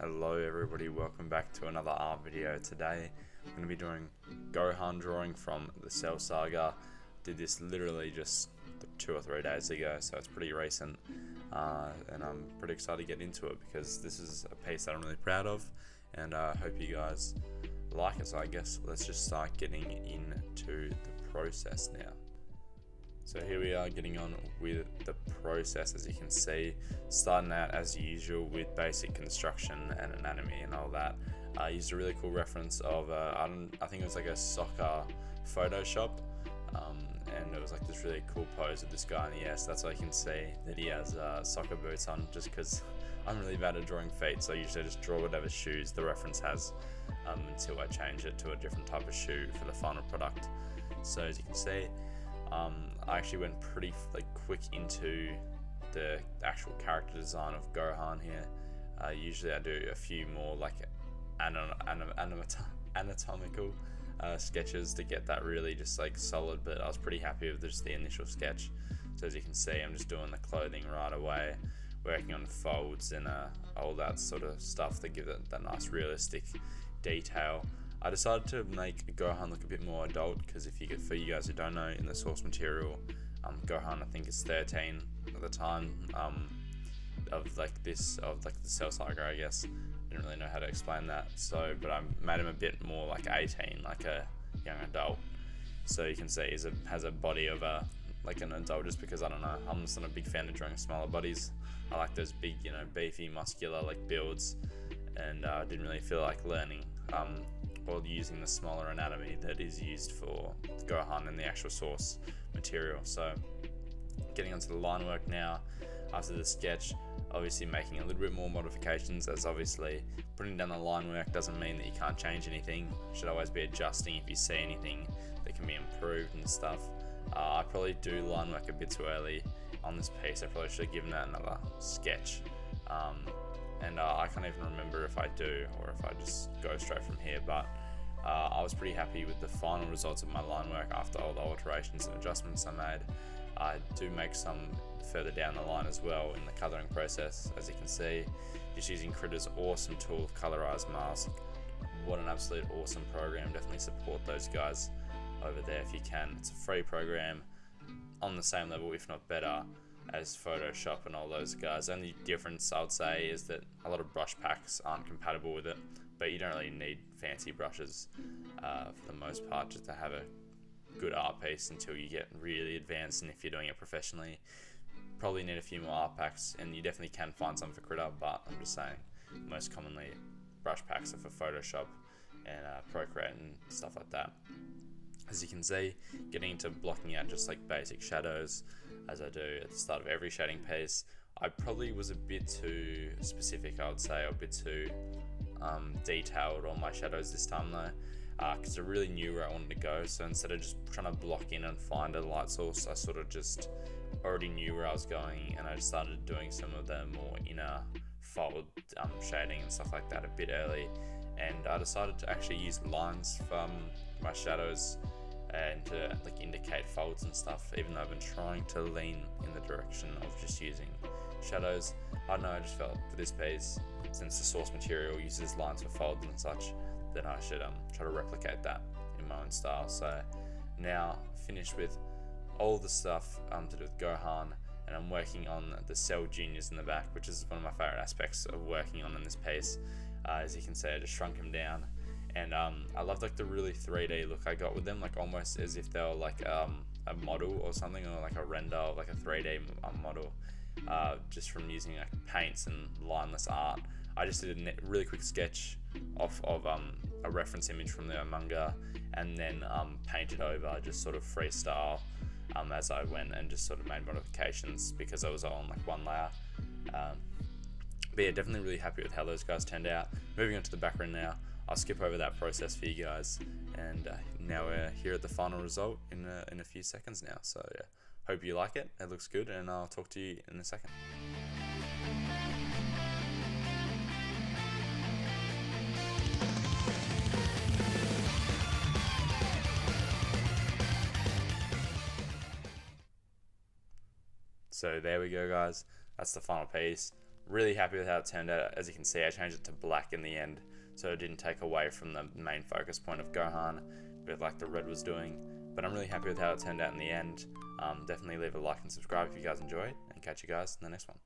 Hello everybody, welcome back to another art video. Today I'm going to be doing Gohan drawing from the Cell Saga. Did this literally just 2 or 3 days ago, so it's pretty recent, and I'm pretty excited to get into it because this is a piece that I'm really proud of, and I hope you guys like it. So I guess let's just start getting into the process now. So here we are getting on with the process, as you can see, starting out as usual with basic construction and anatomy and all that. I used a really cool reference of, I think it was like a soccer Photoshop, and it was like this really cool pose of this guy in the air. So that's why you can see that he has soccer boots on, just because I'm really bad at drawing feet, so I usually just draw whatever shoes the reference has until I change it to a different type of shoe for the final product. So as you can see, I actually went pretty quick into the actual character design of Gohan here. Usually I do a few more like anatomical sketches to get that really just like solid, but I was pretty happy with just the initial sketch. So as you can see, I'm just doing the clothing right away, working on folds and all that sort of stuff to give it that nice realistic detail. I decided to make Gohan look a bit more adult because for you guys who don't know, in the source material, Gohan I think is 13 at the time of the Cell Saga, I guess. I didn't really know how to explain that, but I made him a bit more like 18, like a young adult. So you can see he has a body of like an adult, just because I don't know, I'm just not a big fan of drawing smaller bodies. I like those big, beefy, muscular like builds, and I didn't really feel like learning or using the smaller anatomy that is used for Gohan in the actual source material. So getting onto the line work now after the sketch, obviously making a little bit more modifications, as obviously putting down the line work doesn't mean that you can't change anything. You should always be adjusting if you see anything that can be improved and stuff. I probably do line work a bit too early on this piece. I probably should have given that another sketch. And I can't even remember if I do or if I just go straight from here, but I was pretty happy with the final results of my line work after all the alterations and adjustments I made. I do make some further down the line as well in the colouring process, as you can see, just using Critter's awesome tool of Colorize Mask. What an absolute awesome program. Definitely support those guys over there if you can. It's a free program on the same level, if not better, as Photoshop and all those guys. The only difference I would say is that a lot of brush packs aren't compatible with it, but you don't really need fancy brushes for the most part just to have a good art piece until you get really advanced. And if you're doing it professionally, probably need a few more art packs, and you definitely can find some for Critter, but I'm just saying most commonly brush packs are for Photoshop and Procreate and stuff like that. As you can see, getting into blocking out just like basic shadows, as I do at the start of every shading piece. I probably was a bit too specific, I would say, or a bit too detailed on my shadows this time though, because I really knew where I wanted to go. So instead of just trying to block in and find a light source, I sort of just already knew where I was going, and I just started doing some of the more inner fold shading and stuff like that a bit early. And I decided to actually use lines from my shadows and to indicate folds and stuff, even though I've been trying to lean in the direction of just using shadows. I don't know, I just felt for this piece, since the source material uses lines for folds and such, then I should try to replicate that in my own style. So now finished with all the stuff to do with Gohan, and I'm working on the Cell Juniors in the back, which is one of my favorite aspects of working on in this piece. As you can see, I just shrunk him down, and I loved the really 3D look I got with them, almost as if they were a model or something, or a render of a 3D model, just from using paints and lineless art. I just did a really quick sketch of a reference image from the manga, and then painted over, just sort of freestyle as I went, and just sort of made modifications because I was all on one layer. But yeah, definitely really happy with how those guys turned out. Moving on to the background now, I'll skip over that process for you guys, and now we're here at the final result in a few seconds now. So yeah, hope you like it. It looks good, and I'll talk to you in a second. So there we go, guys. That's the final piece. Really happy with how it turned out. As you can see, I changed it to black in the end, so it didn't take away from the main focus point of Gohan, but like the red was doing. But I'm really happy with how it turned out in the end. Definitely leave a like and subscribe if you guys enjoyed, and catch you guys in the next one.